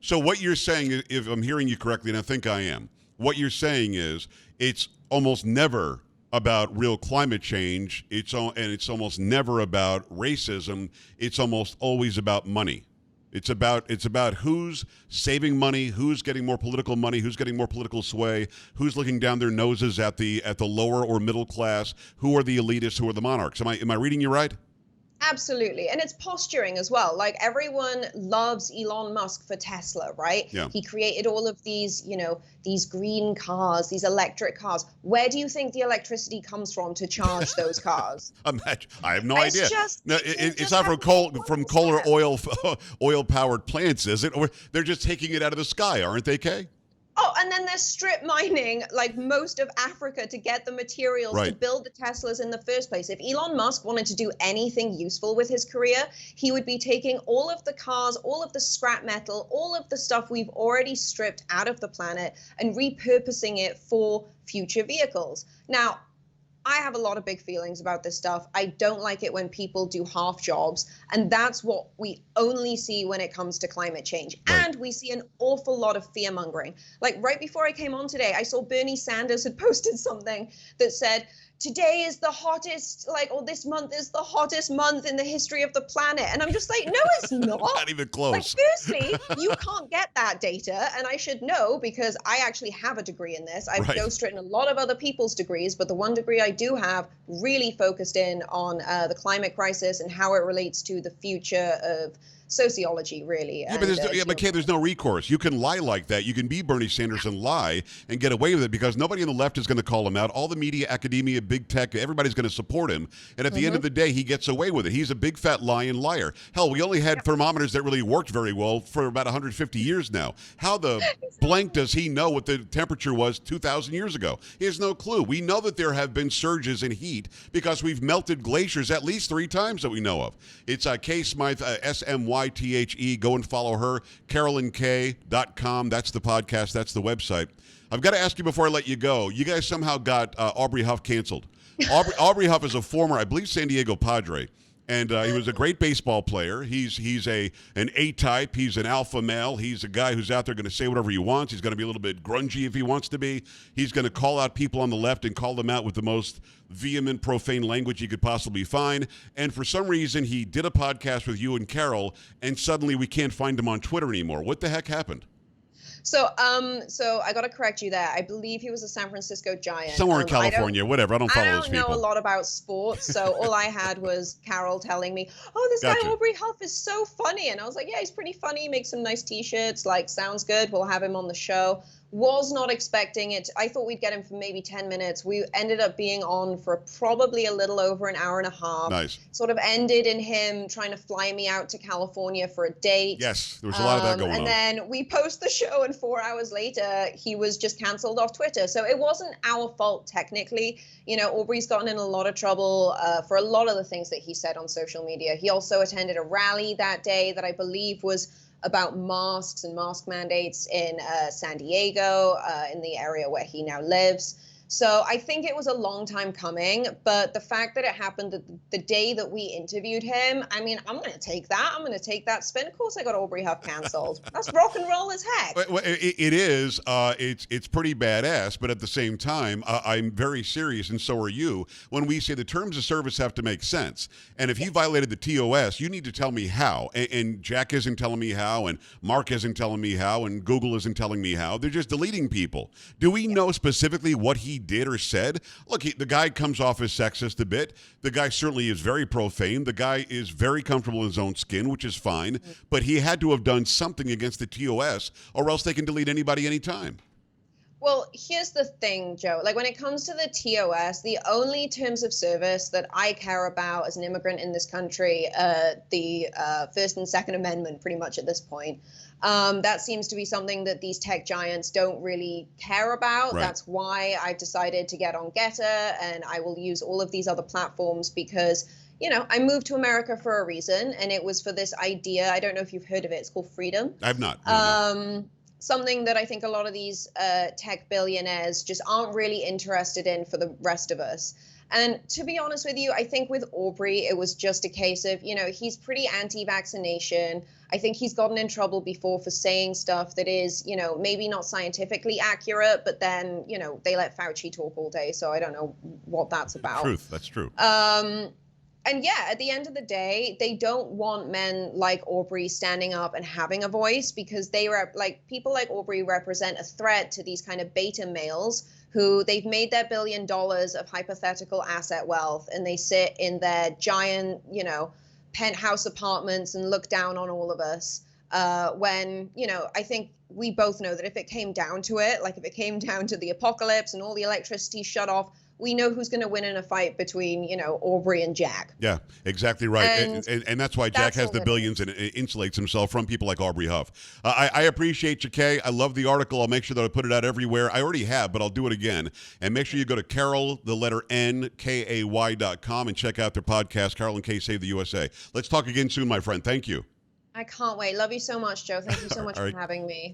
So what you're saying, if I'm hearing you correctly, and I think I am, what you're saying is it's almost never about real climate change. It's almost never about racism. It's almost always about money. It's about who's saving money, who's getting more political money, who's getting more political sway, who's looking down their noses at the lower or middle class, who are the elitists, who are the monarchs. Am I reading you right? Absolutely. And it's posturing as well. Like everyone loves Elon Musk for Tesla, right? Yeah. He created all of these, these green cars, these electric cars. Where do you think the electricity comes from to charge those cars? I have no idea. No, it's not from coal or oil powered plants, is it? Or they're just taking it out of the sky, aren't they, Kay? Oh, and then they're strip mining like most of Africa to get the materials to build the Teslas in the first place. If Elon Musk wanted to do anything useful with his career, he would be taking all of the cars, all of the scrap metal, all of the stuff we've already stripped out of the planet and repurposing it for future vehicles. Now, I have a lot of big feelings about this stuff. I don't like it when people do half jobs. And that's what we only see when it comes to climate change. Right. And we see an awful lot of fear mongering. Like right before I came on today, I saw Bernie Sanders had posted something that said, today is the hottest, or this month is the hottest month in the history of the planet. And I'm just like, no, it's not. Not even close. Like, firstly, you can't get that data. And I should know because I actually have a degree in this. I've ghostwritten a lot of other people's degrees, but the one degree I do have really focused in on the climate crisis and how it relates to the future of sociology, really. Yeah, but Kay, there's no recourse. You can lie like that. You can be Bernie Sanders and lie and get away with it because nobody on the left is going to call him out. All the media, academia, big tech, everybody's going to support him. And at the end of the day, he gets away with it. He's a big fat lying liar. Hell, we only had thermometers that really worked very well for about 150 years now. How the blank does he know what the temperature was 2,000 years ago? He has no clue. We know that there have been surges in heat because we've melted glaciers at least 3 times that we know of. It's Kay Smythe, Smythe. Go and follow her, CarolynK.com. That's the podcast. That's the website. I've got to ask you before I let you go. You guys somehow got Aubrey Huff canceled. Aubrey Huff is a former, I believe, San Diego Padre. And he was a great baseball player. He's an A-type. He's an alpha male. He's a guy who's out there going to say whatever he wants. He's going to be a little bit grungy if he wants to be. He's going to call out people on the left and call them out with the most vehement, profane language he could possibly find. And for some reason, he did a podcast with you and Carol, and suddenly we can't find him on Twitter anymore. What the heck happened? So I got to correct you there. I believe he was a San Francisco Giant. Somewhere in California, whatever. I don't follow those people. I don't know a lot about sports, so all I had was Carol telling me, "Oh, this guy Aubrey Huff is so funny," and I was like, "Yeah, he's pretty funny. Makes some nice T-shirts. Like, sounds good. We'll have him on the show." Was not expecting it. I thought we'd get him for maybe 10 minutes. We ended up being on for probably a little over an hour and a half. Nice. Sort of ended in him trying to fly me out to California for a date. Yes, there was a lot of that going on. And then we post the show, and 4 hours later, he was just canceled off Twitter. So it wasn't our fault, technically. Aubrey's gotten in a lot of trouble for a lot of the things that he said on social media. He also attended a rally that day that I believe was about masks and mask mandates in San Diego, in the area where he now lives. So I think it was a long time coming, but the fact that it happened the day that we interviewed him, I mean, I'm going to take that. I'm going to take that spin. Of course, I got Aubrey Huff canceled. That's rock and roll as heck. It is. It's pretty badass, but at the same time, I'm very serious, and so are you, when we say the terms of service have to make sense. And if he violated the TOS, you need to tell me how. And Jack isn't telling me how, and Mark isn't telling me how, and Google isn't telling me how. They're just deleting people. Do we know specifically what he did or said? Look, the guy comes off as sexist a bit. The guy certainly is very profane. The guy is very comfortable in his own skin, which is fine. But he had to have done something against the TOS, or else they can delete anybody anytime. Well, here's the thing, Joe. Like, when it comes to the TOS, the only terms of service that I care about as an immigrant in this country, the First and Second Amendment, pretty much at this point. That seems to be something that these tech giants don't really care about. Right. That's why I decided to get on Getter, and I will use all of these other platforms because, I moved to America for a reason, and it was for this idea. I don't know if you've heard of it. It's called freedom. I've not. No. Something that I think a lot of these tech billionaires just aren't really interested in for the rest of us. And to be honest with you, I think with Aubrey, it was just a case of, he's pretty anti-vaccination. I think he's gotten in trouble before for saying stuff that is, maybe not scientifically accurate, but then, they let Fauci talk all day. So I don't know what that's about. Truth. That's true. And yeah, at the end of the day, they don't want men like Aubrey standing up and having a voice, because people like Aubrey represent a threat to these kind of beta males who they've made their $1 billion of hypothetical asset wealth, and they sit in their giant, penthouse apartments and look down on all of us. When, I think we both know that if it came down to it, like if it came down to the apocalypse and all the electricity shut off, we know who's going to win in a fight between, Aubrey and Jack. Yeah, exactly right. And that's why Jack has the billions and insulates himself from people like Aubrey Huff. I appreciate you, Kay. I love the article. I'll make sure that I put it out everywhere. I already have, but I'll do it again. And make sure you go to Carol, the letter NKAY.com, and check out their podcast, Carol and Kay Save the USA. Let's talk again soon, my friend. Thank you. I can't wait. Love you so much, Joe. Thank you so much for having me.